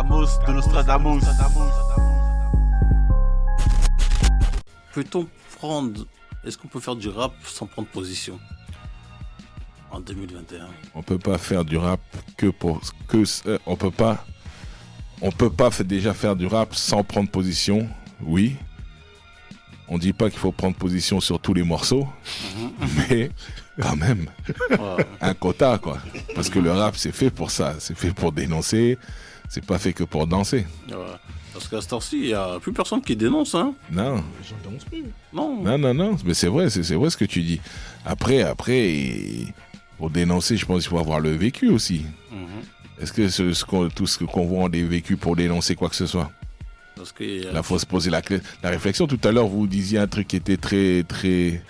de Nostradamus. Peut-on prendre... Est-ce qu'on peut faire du rap sans prendre position en 2021? On peut pas faire du rap on peut pas déjà faire du rap sans prendre position, oui. On dit pas qu'il faut prendre position sur tous les morceaux, mais quand même, un quota quoi. Parce que le rap c'est fait pour ça, c'est fait pour dénoncer, c'est pas fait que pour danser. Ouais. Parce qu'à ce temps-ci, il n'y a plus personne qui dénonce, hein. Non. Les gens ne dénoncent plus. Non, mais c'est vrai ce que tu dis. Après, pour dénoncer, je pense qu'il faut avoir le vécu aussi. Est-ce que tout ce qu'on voit, on est vécu pour dénoncer quoi que ce soit? Parce que là, faut se poser la réflexion. Tout à l'heure, vous disiez un truc qui était très, très,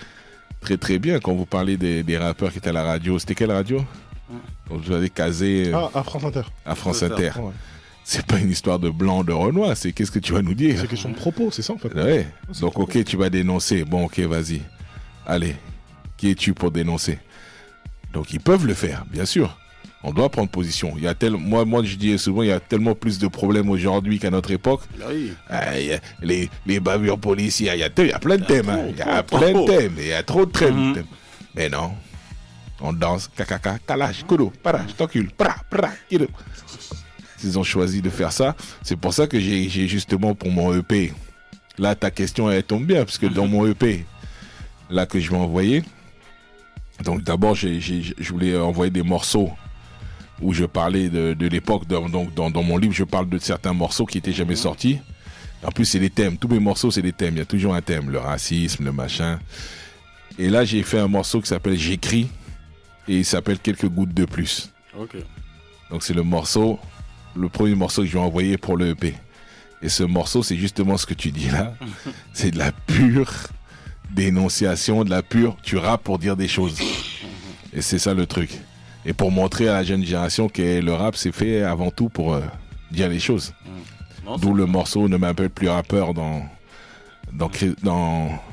très, très bien quand vous parlez des rappeurs qui étaient à la radio. C'était quelle radio? Quand vous avez casé. À France Inter. À France Inter. Ouais. C'est pas une histoire de blanc, de renois. C'est qu'est-ce que tu vas nous dire? C'est question de propos, c'est ça en fait. Ouais. Donc, ok, tu vas dénoncer. Bon, ok, vas-y. Allez. Qui es-tu pour dénoncer? Donc, ils peuvent le faire, bien sûr. On doit prendre position. Il y a moi, je dis souvent, il y a tellement plus de problèmes aujourd'hui qu'à notre époque. Oui. Les bavures policières, il y a plein de thèmes. Il y a plein de thèmes. Il y a trop de thèmes. Mais non. On danse. Kakaka, kalash, kudo, para, je t'encule, pra, kido. Ils ont choisi de faire ça. C'est pour ça que j'ai justement pour mon EP. Là, ta question, elle tombe bien, parce que dans mon EP, là que je vais envoyer, donc d'abord, je voulais envoyer des morceaux où je parlais de l'époque. Donc dans mon livre, je parle de certains morceaux qui n'étaient jamais sortis. En plus, c'est des thèmes. Tous mes morceaux, c'est des thèmes. Il y a toujours un thème. Le racisme, le machin. Et là, j'ai fait un morceau qui s'appelle J'écris. Et il s'appelle Quelques gouttes de plus. Ok. Donc c'est le premier morceau que je vais envoyer pour le EP. Et ce morceau, c'est justement ce que tu dis là. C'est de la pure dénonciation, tu rappes pour dire des choses. Et c'est ça le truc. Et pour montrer à la jeune génération que le rap, c'est fait avant tout pour dire les choses. D'où le morceau Ne m'appelle plus rappeur dans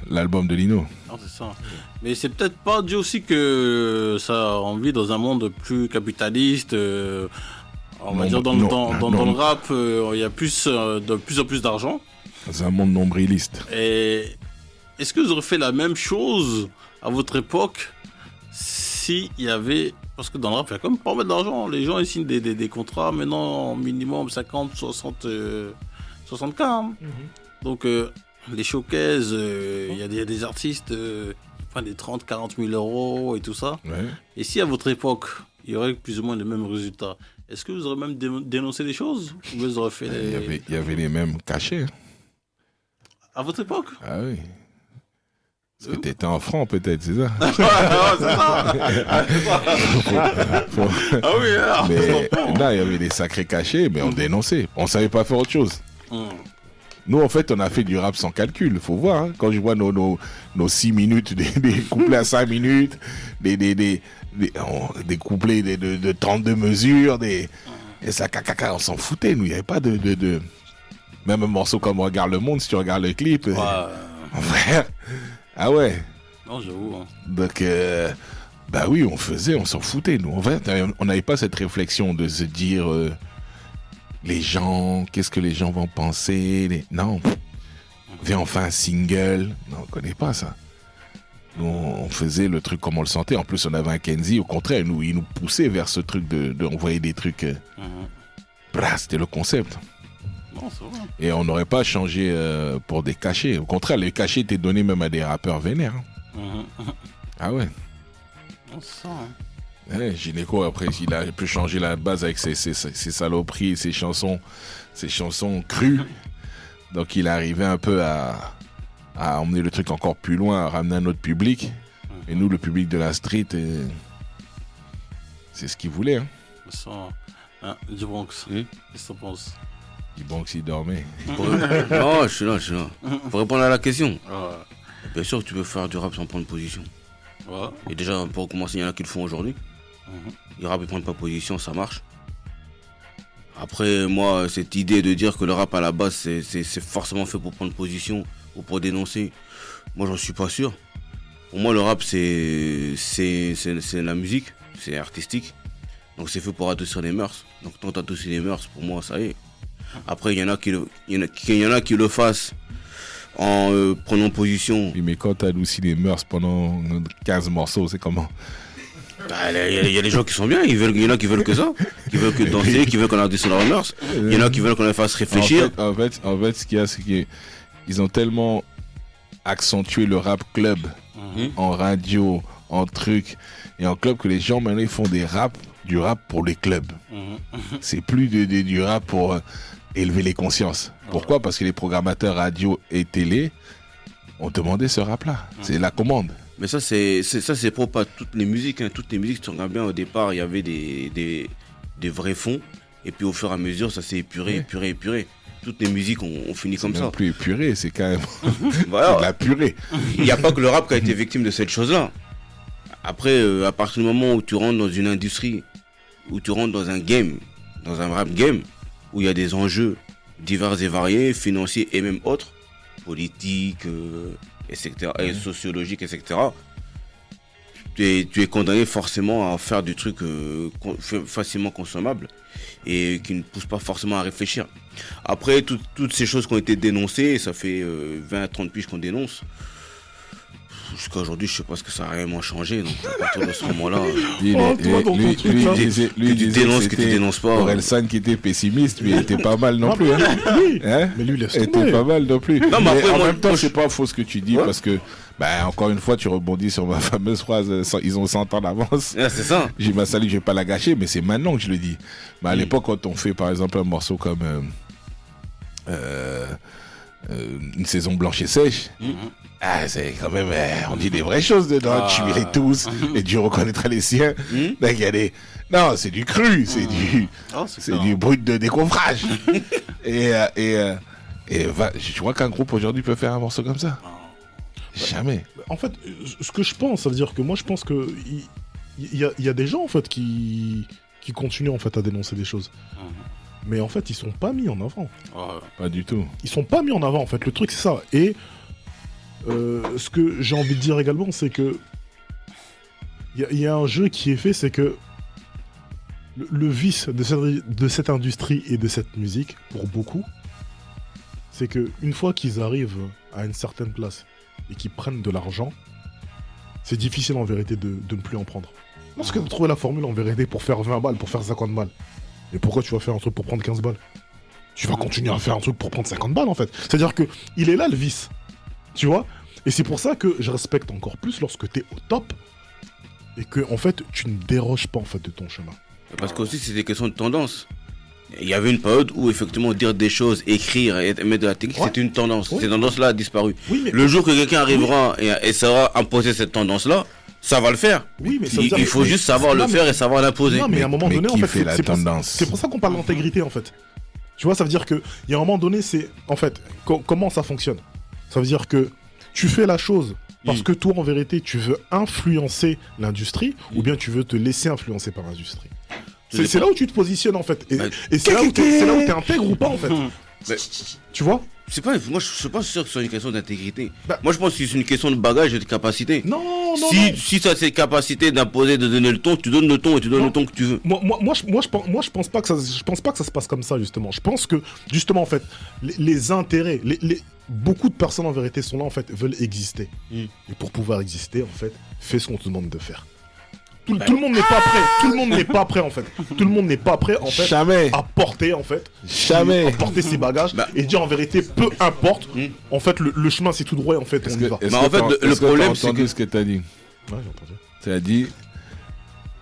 l'album de Lino. Non, c'est ça. Mais c'est peut-être pas dû aussi que on vit dans un monde plus capitaliste. On va dire dans le rap, il y a de plus en plus d'argent. C'est un monde nombriliste. Et est-ce que vous aurez fait la même chose à votre époque s'il y avait... Parce que dans le rap, il y a quand même pas mal d'argent. Les gens ils signent des contrats maintenant minimum 50, 60, 60K. Hein. Donc les showcases, il y a des artistes enfin des 30, 40 000 euros et tout ça. Ouais. Et si à votre époque, il y aurait plus ou moins les mêmes résultats, est-ce que vous aurez même dénoncé des choses? Ou vous aurez fait Il y avait les mêmes cachets. À votre époque? Ah oui. Parce que t'étais en franc peut-être, c'est ça? C'est ça. Ah oui, alors, mais là, il y avait des sacrés cachets, mais on dénonçait. On savait pas faire autre chose. Nous, en fait, on a fait du rap sans calcul, faut voir. Hein. Quand je vois nos 6 minutes, des couplets à 5 minutes, des couplets de 32 mesures, et ça, on s'en foutait, nous. Il n'y avait pas de... Même un morceau comme Regarde le monde, si tu regardes le clip, frère... Ah ouais. Non, j'avoue. Hein. Donc, bah oui, on s'en foutait, nous. En fait, on n'avait pas cette réflexion de se dire... les gens, qu'est-ce que les gens vont penser, Non, viens on fait un single. Non, on connaît pas ça. Nous, on faisait le truc comme on le sentait. En plus, on avait un Kenzie, au contraire, il nous poussait vers ce truc de envoyer des trucs. C'était le concept. Non, c'est vrai. Et on n'aurait pas changé pour des cachets. Au contraire, les cachets étaient donnés même à des rappeurs vénères. Ah ouais. Non, c'est ça. Hein. Ouais, Gynéco, après, il a pu changer la base avec ses saloperies, ses chansons crues. Donc, il est arrivé un peu à emmener le truc encore plus loin, à ramener un autre public. Et nous, le public de la street, c'est ce qu'il voulait. Hein. Ça, hein, du Bronx, qu'est-ce que t'en penses? Du Bronx, il dormait. Non, je suis là. Pour répondre à la question, bien sûr que tu peux faire du rap sans prendre position. Ouais. Et déjà, pour commencer, il y en a qui le font aujourd'hui. Le rap, ils prennent pas position, ça marche. Après, moi, cette idée de dire que le rap, à la base, c'est forcément fait pour prendre position ou pour dénoncer, moi, j'en suis pas sûr. Pour moi, le rap, c'est la musique, c'est artistique. Donc, c'est fait pour adoucir les mœurs. Donc, tant t'adoucir les mœurs, pour moi, ça y est. Après, il y en a qui le fassent en prenant position. Oui, mais quand tu adoucis les mœurs pendant 15 morceaux, c'est comment? Bah, il y a des gens qui sont bien, il y en a qui veulent que ça, qui veulent que danser, qui veulent qu'on adoucisse leurs mœurs. Il y en a qui veulent qu'on les fasse réfléchir. En fait, ce qu'il y a, c'est qu'ils ont tellement accentué le rap club en radio, en truc et en club que les gens maintenant ils font du rap pour les clubs. C'est plus du rap pour élever les consciences. Pourquoi? Parce que les programmateurs radio et télé ont demandé ce rap-là. C'est la commande. Mais ça c'est propre à toutes les musiques. Toutes les musiques, si tu regardes bien, au départ, il y avait des vrais fonds. Et puis au fur et à mesure, ça s'est épuré. Toutes les musiques ont fini comme ça. C'est plus épuré, c'est quand même voilà. c'est de la purée. Il n'y a pas que le rap qui a été victime de cette chose-là. Après, à partir du moment où tu rentres dans une industrie, où tu rentres dans un game, dans un rap game, où il y a des enjeux divers et variés, financiers et même autres, politiques, etc., et sociologiques, etc., tu es condamné forcément à faire des trucs facilement consommables et qui ne poussent pas forcément à réfléchir. Après, toutes ces choses qui ont été dénoncées, ça fait 20 à 30 piges qu'on dénonce. Jusqu'à aujourd'hui, je sais pas ce que ça a réellement changé. Donc, à partir de ce moment-là, Lui, tu dénonces, que tu dénonces pas. Orelsan qui était pessimiste, mais il était pas mal non plus. Hein. Oui. Hein? Mais lui, laisse Il était tomber. pas mal non plus. Non, mais après, en moi, même temps, moi, c'est pas faux ce que tu dis parce que, encore une fois, tu rebondis sur ma fameuse phrase ils ont 100 ans d'avance. c'est ça. J'ai ma salut, je vais pas la gâcher, mais c'est maintenant que je le dis. Mais à l'époque, quand on fait par exemple un morceau comme Une saison blanche et sèche, c'est quand même, on dit des vraies choses dedans. Tu les tous et Dieu reconnaîtra les siens. Donc, il y a des. Non, c'est du cru, c'est du brut de décoffrage. Tu vois qu'un groupe aujourd'hui peut faire un morceau comme ça? Jamais. En fait, ce que je pense, ça veut dire que moi, je pense que il y a des gens en fait qui continuent en fait à dénoncer des choses. Mais en fait, ils sont pas mis en avant. Pas du tout. Ils sont pas mis en avant en fait. Le truc c'est ça. Et ce que j'ai envie de dire également, c'est que il y a un jeu qui est fait, c'est que le vice de cette industrie et de cette musique, pour beaucoup, c'est que une fois qu'ils arrivent à une certaine place et qu'ils prennent de l'argent, c'est difficile en vérité de ne plus en prendre. Lorsque tu as trouvé la formule en vérité pour faire 20 balles, pour faire 50 balles, et pourquoi tu vas faire un truc pour prendre 15 balles? Tu vas continuer à faire un truc pour prendre 50 balles en fait. C'est-à-dire que il est là le vice. Tu vois? Et c'est pour ça que je respecte encore plus lorsque tu es au top et que en fait tu ne déroges pas en fait de ton chemin. Parce qu'aussi c'est des questions de tendance. Il y avait une période où effectivement dire des choses, écrire et mettre de la technique, c'était une tendance. Cette tendance-là a disparu. Oui, mais... Le jour que quelqu'un arrivera et saura imposer cette tendance-là, ça va le faire. Oui, mais ça veut dire il faut juste savoir le faire et savoir l'imposer. Non, mais à un moment donné, en fait, fait la tendance. C'est pour ça qu'on parle d'intégrité en fait. Tu vois, ça veut dire que il y a un moment donné, c'est en fait comment ça fonctionne. Ça veut dire que tu fais la chose parce que toi, en vérité, tu veux influencer l'industrie ou bien tu veux te laisser influencer par l'industrie. C'est là où tu te positionnes en fait. Et c'est là où t'es intègre ou pas en fait. Tu vois? Moi je suis pas sûr que ce soit une question d'intégrité. Bah, moi je pense que c'est une question de bagage et de capacité. Non. Si tu as cette capacité d'imposer, de donner le ton, tu donnes le ton et tu donnes le ton que tu veux. Moi je pense pas que ça se passe comme ça justement. Je pense que justement en fait les intérêts, beaucoup de personnes en vérité sont là en fait, veulent exister. Et pour pouvoir exister en fait, fais ce qu'on te demande de faire. Tout le monde n'est pas prêt. Tout le monde n'est pas prêt en fait. Tout le monde n'est pas prêt en fait Jamais. à porter en fait. Jamais. À porter ses bagages et dire en vérité peu importe. En fait le chemin c'est tout droit et en fait on y va. Mais en fait le problème c'est que ce que t'as dit. Ouais, j'ai entendu.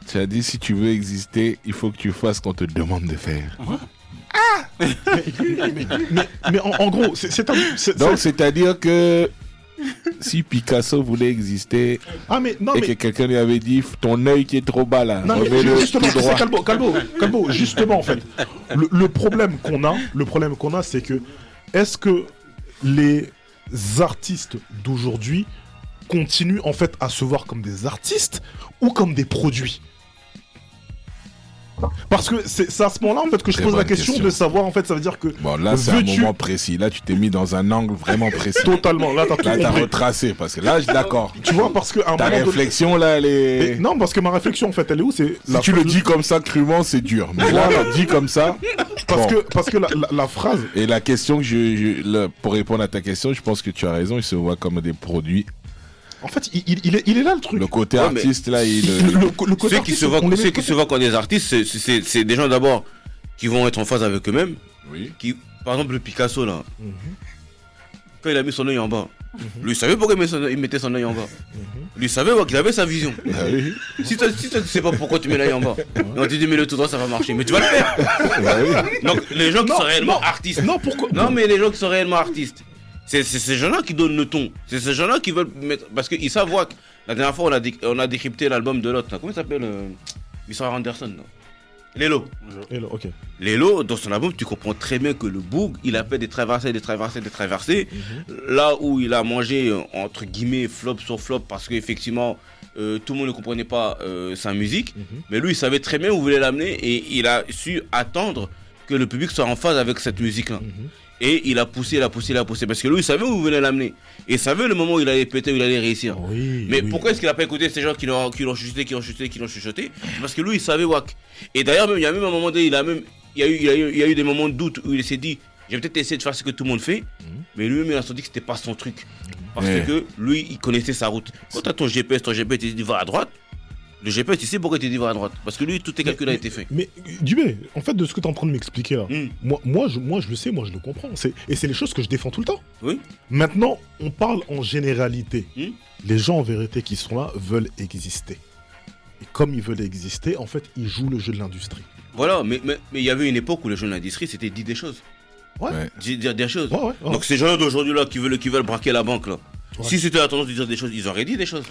Tu as dit si tu veux exister, il faut que tu fasses ce qu'on te demande de faire. Mais en gros, donc c'est-à-dire que si Picasso voulait exister et que quelqu'un lui avait dit ton œil qui est trop bas là, remets-le justement, tout droit. Calbo, justement en fait, le problème qu'on a, c'est que est-ce que les artistes d'aujourd'hui continuent en fait à se voir comme des artistes ou comme des produits? Parce que c'est à ce moment-là en fait que je Très pose la bonne question question. de savoir en fait, ça veut dire que Bon, là, c'est un veux-tu- moment précis. Là, tu t'es mis dans un angle vraiment précis. totalement. Là, t'as tout Là, t'as compris. retracé, parce que là, je suis d'accord. Tu vois, parce que à un Ta moment donné- réflexion, là, elle Mais est... non, parce que ma réflexion en fait, elle est où? C'est Si tu le dis comme ça, crûment, c'est dur. Mais là, tu le dis comme ça... parce bon. que la phrase. Et la question que pour répondre à ta question, je pense que tu as raison, il se voit comme des produits. En fait, il est là le truc. Le côté Ouais, mais- artiste, là, Le côté Ceux qui artiste, se voient, on les ceux met qui de se voient comme des artistes, c'est des gens d'abord qui vont être en phase avec eux-mêmes. Oui. Qui, par exemple, le Picasso là, Mhm. quand il a mis son œil en bas, lui il savait pourquoi il mettait son œil en bas. Lui il savait qu'il avait sa vision. Ah oui. Si toi tu sais pas pourquoi tu mets l'œil en bas, on te dit mais le tout droit ça va marcher, mais tu vas le faire. Ah oui. Donc les gens qui Non, sont réellement non. artistes. Non, pourquoi? Non, mais les gens qui sont réellement artistes, c'est ces gens-là qui donnent le ton. C'est ces gens-là qui veulent mettre. Parce qu'ils savent voir. La dernière fois, on a décrypté l'album de l'autre. là. Comment il s'appelle Mr. Anderson là. Lelo. Et là, ok. Lelo, dans son album, tu comprends très bien que le Boog, il a fait des traversées. Là où il a mangé, entre guillemets, flop sur flop, parce qu'effectivement, tout le monde ne comprenait pas sa musique. Mais lui, il savait très bien où il voulait l'amener et il a su attendre que le public soit en phase avec cette musique-là. Et il a poussé, parce que lui, il savait où il voulait l'amener. Et il savait le moment où il allait péter, où il allait réussir. Oui. Mais oui. pourquoi est-ce qu'il n'a pas écouté ces gens qui l'ont chuchoté, C'est parce que lui, il savait wack. Et d'ailleurs, il y a même un moment donné, il y a eu des moments de doute où il s'est dit, j'ai peut-être essayé de faire ce que tout le monde fait, mais lui-même, il a senti que c'était pas son truc. Parce Ouais. que lui, il connaissait sa route. Quand tu as ton GPS, il te dit va à droite. Le GPS, tu sais pourquoi il te dit va à droite. Parce que lui, tous tes calculs ont été faits. Mais Dubé, en fait, de ce que tu es en train de m'expliquer là, Hmm. moi, je le sais, moi je le comprends. Et c'est les choses que je défends tout le temps. Oui. Maintenant, on parle en généralité. Hmm. Les gens en vérité qui sont là veulent exister. Et comme ils veulent exister, en fait, ils jouent le jeu de l'industrie. Voilà, mais il y avait une époque où les gens de l'industrie, c'était dit des choses. Ouais. Ouais. Dire des choses. Ouais. Donc ces gens d'aujourd'hui là qui veulent braquer la banque là. Ouais. Si c'était la tendance de dire des choses, ils auraient dit des choses.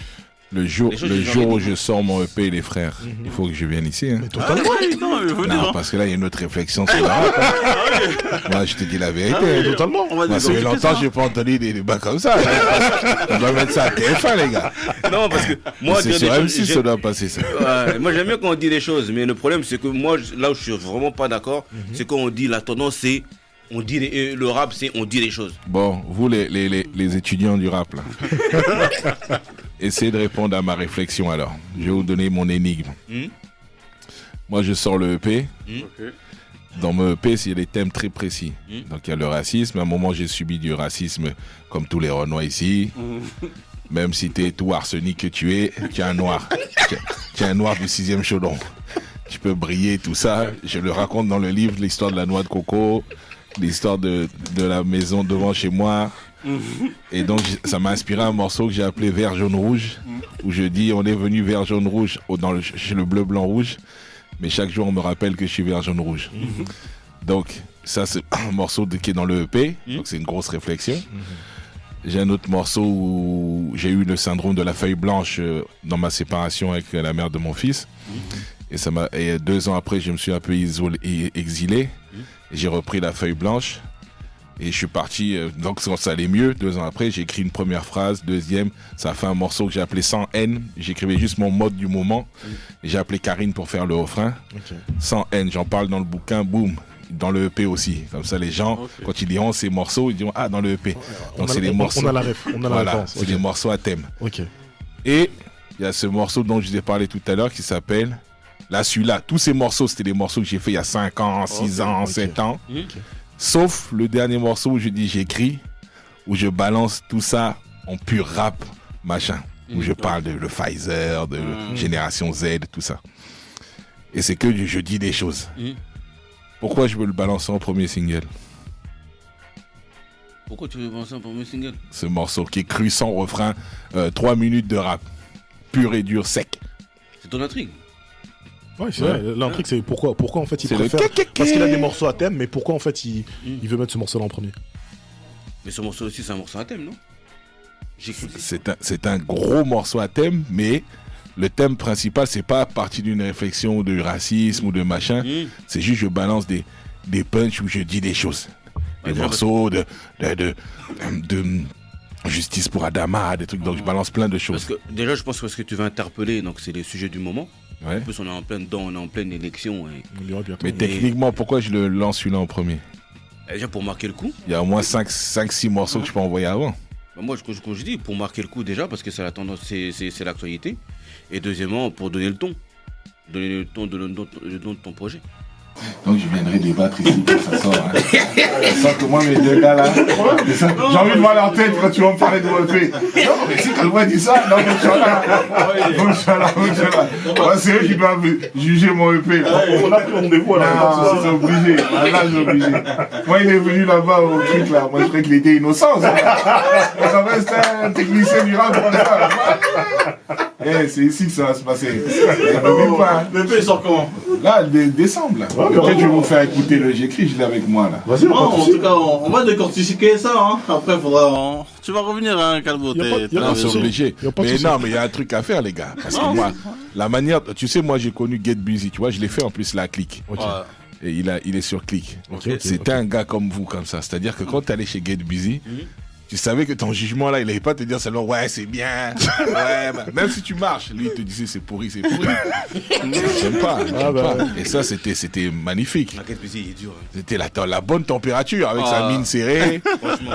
Le jour, Les choses, le les gens jour où les disent. je sors mon EP, les frères, il faut que je vienne ici. Hein. Mais totalement. Non, mais venez, Non, hein. parce que là, il y a une autre réflexion sur le rap. Hein. Moi, je te dis la vérité. Ah, hein. Totalement. On va Moi, ça fait décortiquer longtemps ça. que je n'ai pas entendu des débats comme ça. On doit mettre ça à TF1, les gars. Non, parce que moi, C'est dire sur des M6, choses, ça doit passer ça. Ouais, moi j'aime bien quand on dit des choses, mais le problème c'est que moi, là où je suis vraiment pas d'accord, c'est quand on dit la tendance c'est, on dit le rap c'est on dit les choses. Bon, vous, les étudiants du rap, là, essayez de répondre à ma réflexion alors. Je vais vous donner mon énigme. Moi, je sors le EP. Ok. Dans mon EP, il y a des thèmes très précis. Mm. Donc, il y a le racisme. À un moment, j'ai subi du racisme, comme tous les Renois ici. Même si tu es tout arsenic que tu es, tu es un noir. Tu es un noir du 6e chaudron. Tu peux briller, tout ça. Je le raconte dans le livre, l'histoire de la noix de coco, l'histoire de la maison devant chez moi. Et donc, ça m'a inspiré un morceau que j'ai appelé Vert, jaune, rouge, où je dis on est venu vert, jaune, rouge chez le bleu, blanc, rouge. Mais chaque jour, on me rappelle que je suis vert, jaune, rouge. Donc, ça, c'est un morceau qui est dans le EP. Donc, c'est une grosse réflexion. J'ai un autre morceau où j'ai eu le syndrome de la feuille blanche dans ma séparation avec la mère de mon fils. Et 2 ans après, je me suis un peu exilé. Et j'ai repris la feuille blanche. Et je suis parti, donc ça allait mieux. 2 ans après, j'ai écrit une première phrase, deuxième. Ça a fait un morceau que j'ai appelé Sans haine. J'écrivais juste mon mode du moment. Et j'ai appelé Karine pour faire le refrain. Ok. Sans haine, j'en parle dans le bouquin, boum. Dans le EP aussi. Comme ça, les gens, Ok. quand ils liront ces morceaux, ils diront ah, dans le EP. On Donc a- c'est les morceaux. On a la ref, on a la Voilà, référence. c'est Ok. des morceaux à thème. Ok. Et il y a ce morceau dont je vous ai parlé tout à l'heure qui s'appelle Là, celui-là. Tous ces morceaux, c'était des morceaux que j'ai fait il y a 5 ans, 6 ans, ok. 7 ans. Ok. Sauf le dernier morceau où je dis j'écris, où je balance tout ça en pur rap, machin. Où je parle de le Pfizer, de Génération Z, tout ça. Et c'est que je dis des choses. Pourquoi je veux le balancer en premier single? Pourquoi tu veux penser un premier single? Ce morceau qui est cru sans refrain, 3 minutes de rap. Pur et dur, sec. C'est ton intrigue. Ouais, c'est Ouais. vrai. L'intrigue, c'est pourquoi en fait il C'est le préfère. kékéké. Parce qu'il a des morceaux à thème, mais pourquoi en fait il veut mettre ce morceau-là en premier? Mais ce morceau aussi c'est un morceau à thème, non? J'écoute. C'est un gros morceau à thème, mais le thème principal, c'est pas à partir d'une réflexion de racisme ou de machin. C'est juste je balance des punchs où je dis des choses. Des déjà, morceaux de justice pour Adama, des trucs. Donc je balance plein de Parce choses. que déjà je pense que ce que tu veux interpeller, donc c'est les sujets du moment. Ouais. En plus, on est en plein dedans, on est en pleine élection. Et... On l'ira bientôt. Mais techniquement, pourquoi je le lance celui-là en premier? Déjà pour marquer le coup. Il y a au moins 5-6 morceaux que tu peux envoyer avant. Bah moi, comme je dis, pour marquer le coup déjà, parce que c'est la tendance, c'est l'actualité. Et deuxièmement, pour donner le ton. Donner le ton de ton projet. Donc je viendrai débattre ici quand ça sort. Hein. Ça sent que moi, mes deux gars là, j'ai envie de voir leur tête quand tu vas me parler de EP. Non, mais si quand le voit dit ça, non, mais je suis là. Moi, c'est eux qui doivent juger mon EP. Là. On a pris rendez-vous Non, c'est obligé. Là, j'ai obligé. Moi, il est venu là-bas au truc là. Moi, je croyais qu'il était innocent. Ça va, c'était un technicien du rap comme ça. C'est ici que ça va se passer. L'EP, il sort comment? Là, décembre là. Peut-être je vais vous faire écouter le j'écris, je l'ai avec moi là. Vas-y, Non, en tout cas, on va décortiquer ça. Hein. Après, faudra. Tu vas revenir, hein, Calvo. Y a pas- y a Non, pas c'est de souci. obligé. Y a pas de Mais souci. non, mais il y a un truc à faire, les gars. Parce que moi, la manière. Tu sais, moi, j'ai connu Get Busy, tu vois, je l'ai fait en plus la clique. Ok. Et il est sur clique. Ok, C'était un gars comme vous, comme ça. C'est-à-dire que quand tu allais chez Get Busy, tu savais que ton jugement là, il n'allait pas te dire seulement ouais, c'est bien. Ouais, bah, même si tu marches, lui, il te disait c'est pourri, c'est pourri. J'aime pas. Ah, bah, pas. Et ça, c'était magnifique. La quête musique, il est dur. Hein. C'était la bonne température avec sa mine serrée.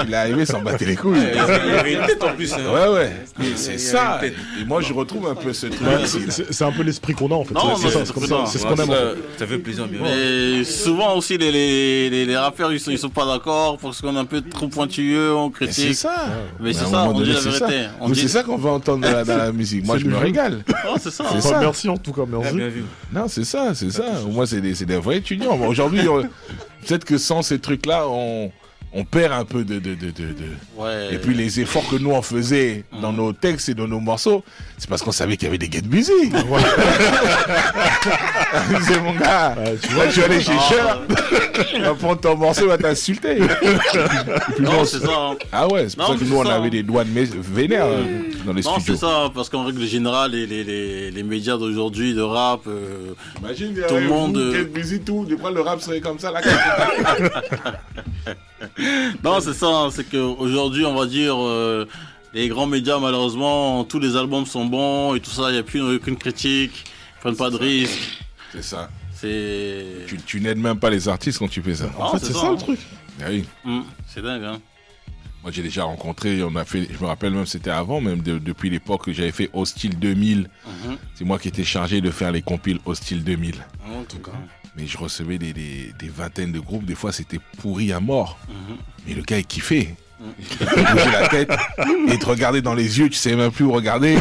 Il est arrivé sans battre les couilles. Il y avait une tête en plus. Hein. Ouais. Et c'est ça. Et moi, je retrouve un peu ce truc Bah, ici. Là. c'est un peu l'esprit qu'on a en fait. Non, C'est mais ça, c'est c'est comme ça. ça. C'est ce qu'on aime. En fait. Ça fait plaisir, bien. Mais souvent aussi, les rappeurs, ils sont pas d'accord parce qu'on est un peu trop pointueux, on Mais c'est critique. ça. Mais c'est à un ça, moment on donné, dit la c'est vérité. ça. On Nous, dit- c'est ça qu'on va entendre dans la musique. Moi, C'est je me le jeu. Oh, régale. c'est ça. C'est hein. ça. Enfin, merci en tout cas, merci. Bien vu. Non, c'est ça. Moi, c'est des vrais étudiants. Bon, aujourd'hui, peut-être que sans ces trucs-là, on perd un peu de. Ouais. Et puis les efforts que nous on faisait dans nos textes et dans nos morceaux, c'est parce qu'on savait qu'il y avait des Get Busy. C'est mon gars. Tu vois, Là, tu vas aller chez Cher, on va prendre ton morceau, on va t'insulter. Et puis Non, nous, c'est ça. hein. Ah ouais, c'est pour Non, ça que mais nous on c'est ça, avait hein. des douanes vénères dans les Non, studios. c'est ça, parce qu'en règle générale, les médias d'aujourd'hui de rap, Imagine, Tout le monde, Get Busy, tout, des fois le rap serait comme ça là. non, c'est ça, hein, c'est qu'aujourd'hui, on va dire, les grands médias, malheureusement, tous les albums sont bons et tout ça, il n'y a plus aucune critique, ils prennent pas de risques. C'est ça. C'est. Tu n'aides même pas les artistes quand tu fais ça. En fait, c'est ça hein. le truc. Ah oui. C'est dingue, hein. Moi, j'ai déjà rencontré, je me rappelle même, c'était avant, même depuis l'époque que j'avais fait Hostile 2000. C'est moi qui étais chargé de faire les compiles Hostile 2000. En tout cas. Mais je recevais des vingtaines de groupes, des fois c'était pourri à mort. Mais le gars, il kiffait. Il bougeait la tête et te regardait dans les yeux, tu savais même plus où regarder.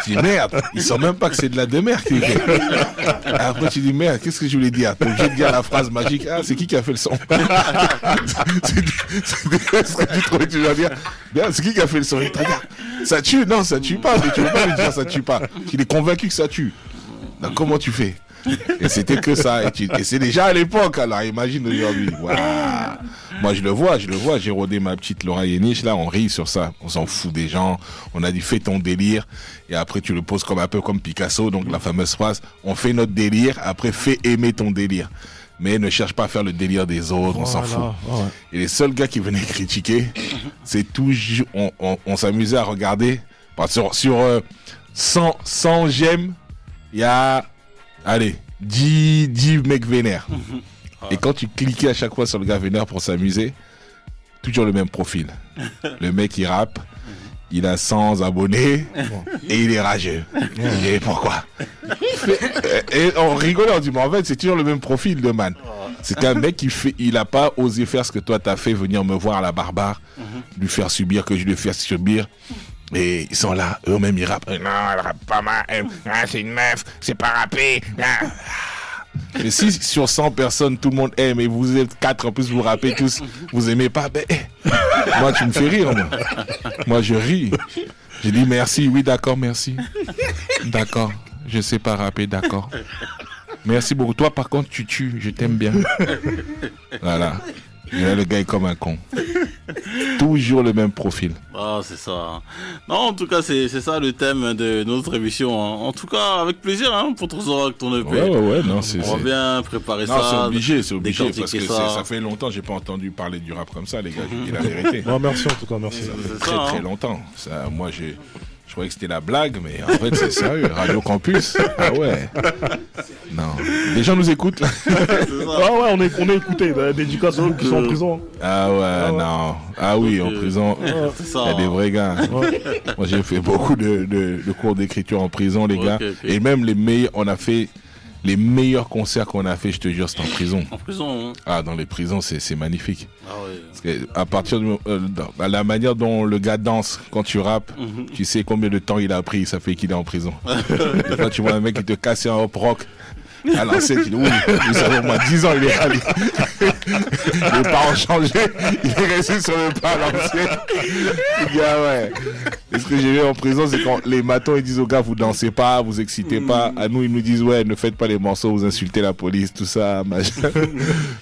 Tu dis merde, il sent même pas que c'est de la demeure qu'il fait. Après tu dis merde, qu'est-ce que je voulais dire? T'es obligé de dire la phrase magique, ah c'est qui a fait le son? C'est du truc que tu dois dire. Bien, c'est qui a fait le son? Il te regarde, ça tue? Non, ça tue pas, mais tu veux pas lui dire ça tue pas. Il est convaincu que ça tue. Donc comment tu fais? Et c'était que ça. Et c'est déjà à l'époque, alors imagine aujourd'hui. Waouh. Moi je le vois, j'ai rodé ma petite Laura Yeniche, là, on rit sur ça. On s'en fout des gens. On a dit fais ton délire. Et après tu le poses comme un peu comme Picasso, donc la fameuse phrase, on fait notre délire, après fais aimer ton délire. Mais ne cherche pas à faire le délire des autres, on s'en fout. Ouais. Et les seuls gars qui venaient critiquer, c'est toujours, on s'amusait à regarder. Sur 100 j'aime, il y a, allez, 10 mecs vénères. Et quand tu cliquais à chaque fois sur le gars vénère pour s'amuser, toujours le même profil. Le mec il rappe, il a 100 abonnés et il est rageux. Et pourquoi? Et on rigolait, on dit mais en fait c'est toujours le même profil de man. C'est un mec il a pas osé faire ce que toi t'as fait, venir me voir à la barbare, lui faire subir que je lui fais subir. Et ils sont là, eux-mêmes ils rappent. Non, elle rappe pas mal, c'est une meuf, c'est pas rappé. Mais si sur 100 personnes tout le monde aime et vous êtes 4 en plus vous rappez tous, vous aimez pas, ben moi tu me fais rire moi je ris. J'ai dit merci, oui d'accord, merci. D'accord, je sais pas rapper, d'accord. Merci beaucoup. Toi par contre tu tues, je t'aime bien. Voilà. Et là le gars est comme un con. Toujours le même profil. Ah, c'est ça. hein. Non, en tout cas, c'est ça le thème de notre émission. hein. En tout cas, avec plaisir hein, pour ton Zorak, ton EP. Ouais, non, c'est... On va bien préparer Non, ça. c'est obligé, parce décortiquer que ça. ça fait longtemps que j'ai pas entendu parler du rap comme ça, les gars, je dis la vérité. Non, merci en tout cas, merci. Ça fait C'est très ça, très hein. longtemps. Ça, moi, Je croyais que c'était la blague, mais en fait, c'est sérieux. Radio Campus. Ah ouais. Non. Les gens nous écoutent. Là. Ah ouais, on est écouté. Des gens qui sont en prison. Ah ouais, non. Ah oui, en prison. C'est Il ça. y a des vrais gars. Moi, j'ai fait beaucoup de cours d'écriture en prison, les gars. Ok. Et même on a fait les meilleurs concerts qu'on a fait, je te jure, c'était en prison. En prison. Hein. Ah, dans les prisons, c'est magnifique. Ah ouais. Parce que à partir de la manière dont le gars danse quand tu rappes, tu sais combien de temps il a pris, ça fait qu'il est en prison. Des fois, tu vois un mec qui te casse un hop rock. À l'ancienne, tu dis oui, nous avons au moins 10 ans, il est allé. Les parents ont changé, il est resté sur le pas à l'ancienne. Il dit ah ouais. Et ce que j'ai vu en prison, c'est quand les matons ils disent aux gars, vous dansez pas, vous excitez pas. À nous, ils nous disent ouais, ne faites pas les morceaux, vous insultez la police, tout ça, machin.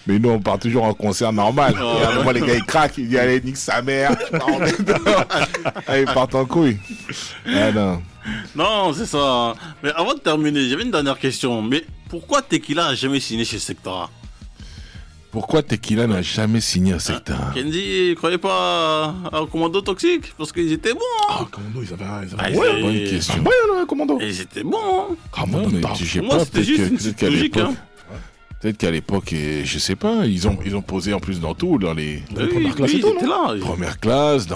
Mais nous, on part toujours en concert normal. Et à un moment, les gars, ils craquent, ils disent allez, nique sa mère, tu pars en dedans. Ah, ils partent en couille. Ah non. Non, c'est ça. Mais avant de terminer, j'avais une dernière question. Mais pourquoi Tequila a jamais signé chez Sectora? Pourquoi Tequila n'a jamais signé un secteur? Kenzie, il croyait pas à Commando Toxique parce qu'ils étaient bons. Hein. Ah, Commando, ils avaient Ah, ouais, ils- Bonne question. ouais, là, Commando. Ils étaient bons. Hein. Commando, Non, mais t'as- je sais Pour moi, pas, c'était juste une peut-être petite qu'à logique. l'époque, Hein. peut-être qu'à l'époque, je sais pas, ils ont posé en plus dans tout, dans les Dans les premières classes et ils tout, étaient non là. premières classes,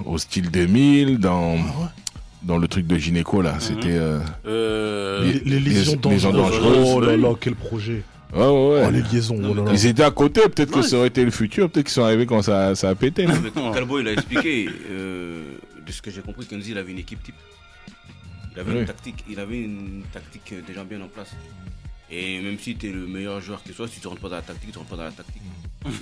au style 2000, dans le truc de gynéco là, c'était Les liaisons liaisons dangereuses. dangereuses. Oh là là, quel projet. ouais. Oh, les liaisons. Oh là là. Ils étaient à côté, peut-être que Ouais. ça aurait été le futur, peut-être qu'ils sont arrivés quand ça a pété. là. Mais Calbo, il a expliqué, de ce que j'ai compris, Kenzie, il avait une équipe type. Il avait Oui. une tactique déjà bien en place. Et même si tu es le meilleur joueur que soit, si tu rentres pas dans la tactique, tu rentres pas dans la tactique.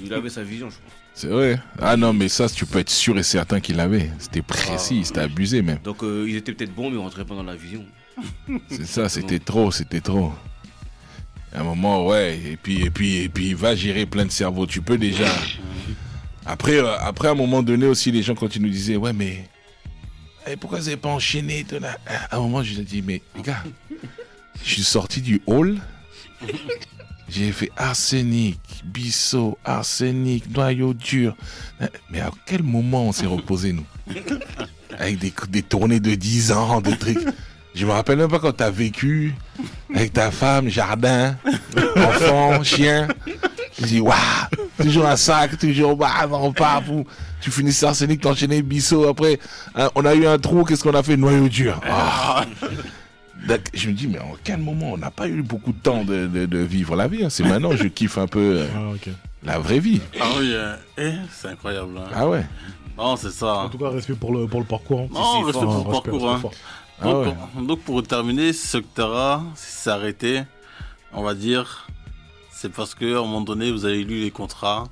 Il avait sa vision, je pense. C'est vrai. Ah non, mais ça, tu peux être sûr et certain qu'il l'avait. C'était précis, c'était abusé même. Donc ils étaient peut-être bons, mais ils rentraient pas dans la vision. C'est ça, c'était trop. À un moment, ouais, et puis va gérer plein de cerveaux. Tu peux déjà. Après, à un moment donné aussi, les gens, quand ils nous disaient, ouais, mais pourquoi vous n'avez pas enchaîné tout là? À un moment, je lui ai dit, mais les gars, je suis sorti du hall, j'ai fait arsenic, Bissot, arsenic, noyau dur. Mais à quel moment on s'est reposé, nous? Avec des tournées de 10 ans, des trucs. Je me rappelle même pas quand t'as vécu avec ta femme, jardin, enfant, chien. Je dis, waouh, toujours un sac, toujours, waouh, on repart. Tu finis arsenic, t'enchaînais Bissot. Après, hein, on a eu un trou, qu'est-ce qu'on a fait? Noyau dur. Ah. Je me dis, mais en quel moment? On n'a pas eu beaucoup de temps de vivre la vie. Hein. C'est maintenant que je kiffe un peu Ah, ok. la vraie vie. Ah oui, c'est incroyable. Hein. Ah ouais. Non, c'est ça. En tout cas, respect pour le parcours. Hein. Non, respect Ah, pour le respect, parcours. respect Hein. fort. Ah Donc, ouais. donc, pour terminer, Sectora s'est arrêté, on va dire, c'est parce qu'à un moment donné, vous avez lu les contrats.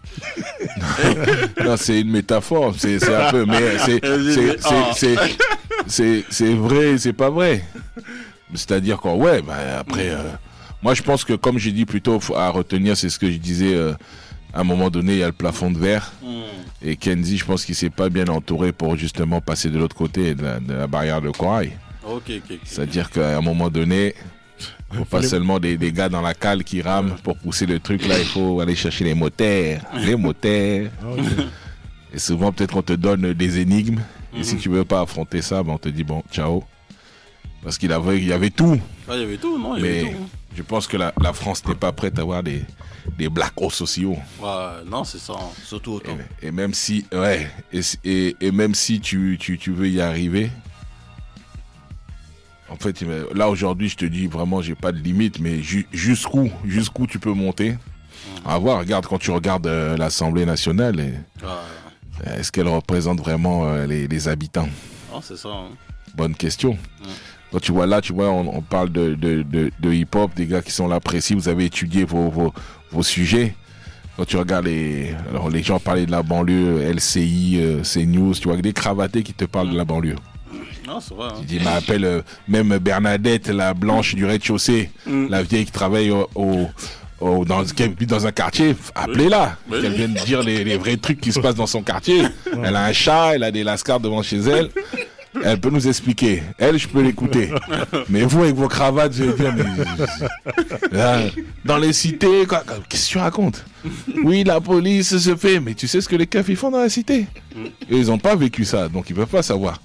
Non, c'est une métaphore. C'est un peu, mais c'est vrai, c'est pas vrai. C'est-à-dire quoi, ouais, bah, après, moi je pense que comme j'ai dit plutôt à retenir, c'est ce que je disais, à un moment donné, il y a le plafond de verre. Et Kenzie, je pense qu'il s'est pas bien entouré pour justement passer de l'autre côté de la barrière de corail. Ok. C'est-à-dire qu'à un moment donné, il faut pas seulement des gars dans la cale qui rament pour pousser le truc là, il faut aller chercher les moteurs. Les moteurs. Ah, ok. Et souvent, peut-être qu'on te donne des énigmes. Et si tu veux pas affronter ça, ben, on te dit bon, ciao. Parce qu'il y avait tout. Ah, il y avait tout, non? Il y avait Mais tout. je pense que la France n'est pas prête à avoir des blacks sociaux. Ouais, non, c'est ça. Surtout autant. Et même si, ouais, et même si tu veux y arriver, en fait, là aujourd'hui, je te dis vraiment, j'ai pas de limite, mais jusqu'où tu peux monter. À voir, regarde, quand tu regardes l'Assemblée nationale, Ouais. est-ce qu'elle représente vraiment les habitants? Non, c'est ça. Hein. Bonne question. Quand tu vois là, on parle de hip-hop, des gars qui sont là précis, vous avez étudié vos sujets. Quand tu regardes les gens parlaient de la banlieue, LCI, CNews, tu vois, des cravatés qui te parlent de la banlieue. Non, c'est vrai. Hein. Tu dis, mais appelle même Bernadette, la blanche du rez-de-chaussée, la vieille qui travaille qui habite dans un quartier, appelez-la. Oui. Qu'elle vienne dire les vrais trucs qui se passent dans son quartier. Elle a un chat, elle a des lascars devant chez elle. Elle peut nous expliquer. Elle, je peux l'écouter. Mais vous, avec vos cravates, je vais dire, mais... Là, dans les cités, qu'est-ce que tu racontes? Oui, la police se fait. Mais tu sais ce que les keufs, ils font dans la cité? Et ils n'ont pas vécu ça, donc ils ne peuvent pas savoir.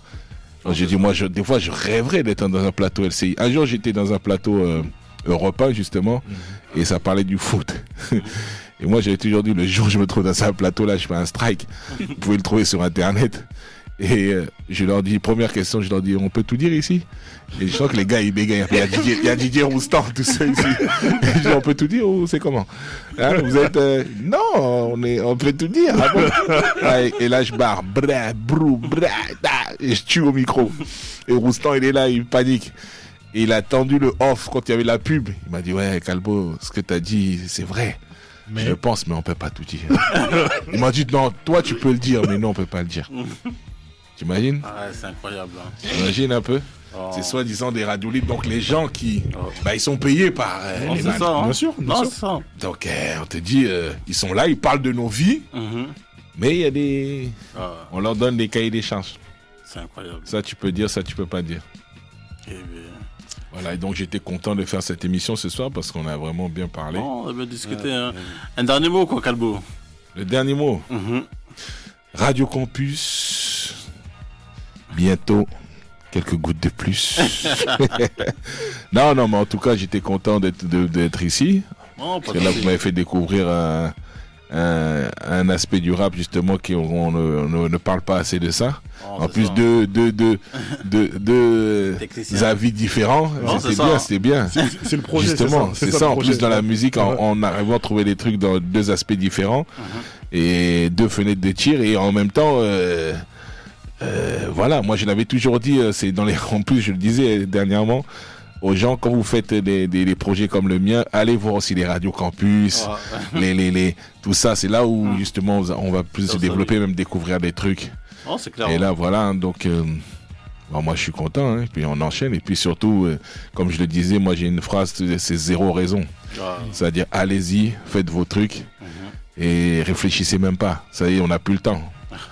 J'ai dit, moi, des fois, je rêverais d'être dans un plateau LCI. Un jour, j'étais dans un plateau Europe 1, justement, et ça parlait du foot. Et moi, j'avais toujours dit, le jour où je me trouve dans un plateau, là, je fais un strike. Vous pouvez le trouver sur Internet. Et je leur dis, première question, je leur dis, on peut tout dire ici? Et je sens que les gars, ils bégayent. Il y a Didier Roustan, tout ça ici. Et je dis, on peut tout dire ou c'est comment? Hein, vous êtes... non, on peut tout dire. Ah bon? Et là, je barre. Bra, brou, bra, da, et je tue au micro. Et Roustan, il est là, il panique. Et il a tendu le off quand il y avait la pub. Il m'a dit, ouais, Calbo, ce que t'as dit, c'est vrai. Mais... Je pense, mais on peut pas tout dire. Il m'a dit, non, toi, tu peux le dire, mais non, on peut pas le dire. T'imagines? Ah, c'est incroyable. Hein. T'imagines un peu? C'est soi-disant des radios libres. Donc les gens qui... ils sont payés par les c'est ça, hein. Bien sûr. C'est ça. Donc on te dit, ils sont là, ils parlent de nos vies, mais il y a des... On leur donne des cahiers des charges. C'est incroyable. Ça tu peux dire, ça tu peux pas dire. Eh bien... Voilà, et donc j'étais content de faire cette émission ce soir parce qu'on a vraiment bien parlé. On a bien discuté. Hein. Un dernier mot, quoi, Calbo? Le dernier mot. Radio Campus... Bientôt, quelques gouttes de plus. non, mais en tout cas, j'étais content d'être ici. Parce que là, vous m'avez fait découvrir un aspect du rap, justement, qu'on ne parle pas assez de ça. En plus, deux avis différents. C'était bien. C'est le projet. Justement, c'est ça. En plus, dans la musique, en arrivant à trouver des trucs dans deux aspects différents et deux fenêtres de tir, et en même temps... voilà, moi je l'avais toujours dit, en plus je le disais dernièrement aux gens, quand vous faites des projets comme le mien, allez voir aussi les radios campus, tout ça, c'est là où justement on va plus se développer, même découvrir des trucs. C'est clair. Et là voilà, donc moi je suis content, hein, et puis on enchaîne, et puis surtout, comme je le disais, moi j'ai une phrase, c'est zéro raison. C'est-à-dire allez-y, faites vos trucs, et réfléchissez même pas, ça y est, on n'a plus le temps.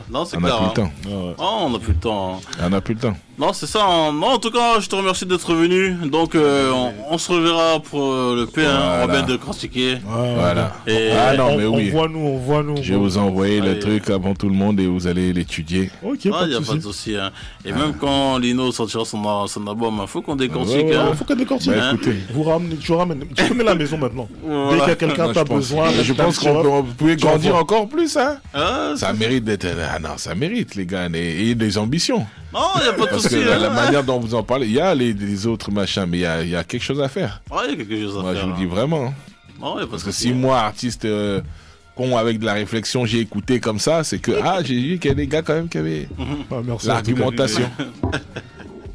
Non, c'est on clair. On n'a plus le temps. On n'a plus le temps. On n'a plus le temps. Non, c'est ça. Hein. Non, en tout cas, je te remercie d'être venu. Donc, on se reverra pour le P1, on va de critiquer. Voilà. Et non, mais oui. On voit nous. Je vais vous envoyer le truc avant tout le monde et vous allez l'étudier. Ok, il n'y a pas de souci. Hein. Et même quand Lino sortira son album, il faut qu'on décortique. Il faut qu'on décortique. Écoutez. Tu ramènes. Tu connais la maison maintenant. Dès qu'il y a quelqu'un qui a besoin. Je pense qu'on peut grandir encore plus. Hein. Ça mérite d'être. Ah non, ça mérite, les gars. Et des ambitions. Non, il n'y a pas de souci. Parce que la manière dont vous en parlez, il y a les autres machins, mais il y a quelque chose à faire. Il y a quelque chose à faire. Moi, je vous le dis vraiment. Non, parce que si moi, artiste con avec de la réflexion, j'ai écouté comme ça, c'est que j'ai vu qu'il y a des gars quand même qui avaient l'argumentation.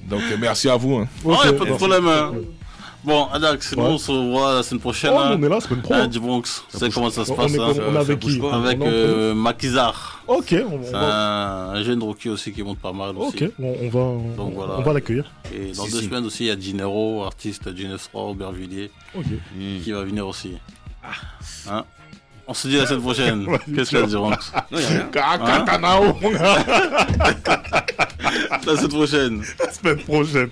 Donc, merci à vous. Hein. Non, il n'y a pas de problème. Bon, Adax, on se revoit la semaine prochaine. On est là, semaine prochaine. Du Bronx. Vous savez comment ça se passe. On est avec qui? Avec Makizar. Ok. C'est un jeune rookie aussi qui monte pas mal aussi. Ok, on va l'accueillir. Et dans 2 semaines aussi, il y a Dinero, artiste du 9-3 Aubervilliers, qui va venir aussi. Hein? On se dit la semaine prochaine. Qu'est-ce qu'il y a, Bronx? Non, il n'y a rien. La semaine prochaine. La semaine prochaine.